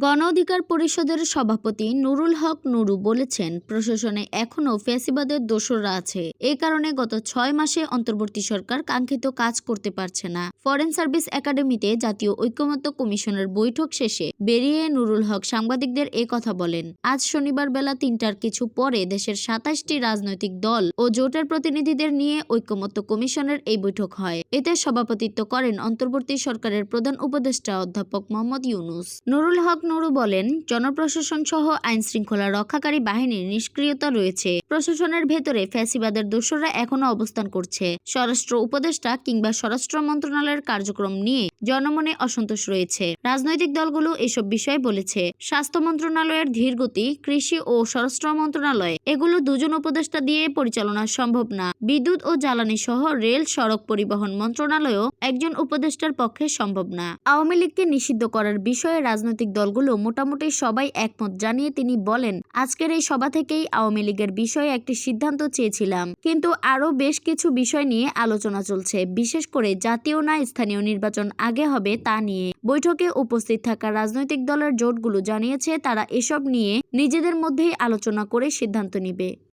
গণ অধিকার পরিষদের সভাপতি নুরুল হক নুরু বলেছেন, প্রশাসনে এখনও ফ্যাসিবাদের দোসররা আছে। এই কারণে গত ৬ মাসে অন্তর্বর্তী সরকার কাঙ্ক্ষিত কাজ করতে পারছে না। ফরেন সার্ভিস একাডেমিতে জাতীয় ঐকমত্য কমিশনের বৈঠক শেষে বেরিয়ে নুরুল হক সাংবাদিকদের এ কথা বলেন। আজ শনিবার বেলা ৩টার কিছু পরে দেশের ২৭টি রাজনৈতিক দল ও জোটের প্রতিনিধিদের নিয়ে ঐকমত্য কমিশনের এই বৈঠক হয়। এতে সভাপতিত্ব করেন অন্তর্বর্তী সরকারের প্রধান উপদেষ্টা অধ্যাপক মোহাম্মদ ইউনূস। নুরুল হক নুরু বলেন, জনপ্রশাসন সহ আইন শৃঙ্খলা রক্ষাকারী বাহিনীর নিষ্ক্রিয়তা রয়েছে। প্রশাসনের ভেতরে ফ্যাসিবাদের দোসররা এখনো অবস্থান করছে। স্বরাষ্ট্র উপদেষ্টা কিংবা স্বরাষ্ট্র মন্ত্রণালয়ের কার্যক্রম নিয়ে জনমনে অসন্তোষ রয়েছে। রাজনৈতিক দলগুলো এসব বিষয়ে বলেছে। স্বাস্থ্য মন্ত্রণালয়ের ধীরগতি, কৃষি ও স্বরাষ্ট্র মন্ত্রণালয় এগুলো দুজন উপদেষ্টা দিয়ে পরিচালনা সম্ভব না। বিদ্যুৎ ও জ্বালানি সহ রেল, সড়ক পরিবহন মন্ত্রণালয়ও একজন উপদেষ্টার পক্ষে সম্ভব না। আওয়ামী লীগকে নিষিদ্ধ করার বিষয়ে রাজনৈতিক দলগুলো মোটামুটি সবাই একমত জানিয়ে তিনি বলেন, আজকের এই সভা থেকেই আওয়ামী লীগের বিষয়ে একটি সিদ্ধান্ত চেয়েছিলাম, কিন্তু আরও বেশ কিছু বিষয় নিয়ে আলোচনা চলছে, বিশেষ করে জাতীয় না স্থানীয় নির্বাচন আগে হবে তা নিয়ে। বৈঠকে উপস্থিত থাকা রাজনৈতিক দলের জোটগুলো জানিয়েছে তারা এসব নিয়ে নিজেদের মধ্যেই আলোচনা করে সিদ্ধান্ত নিবে।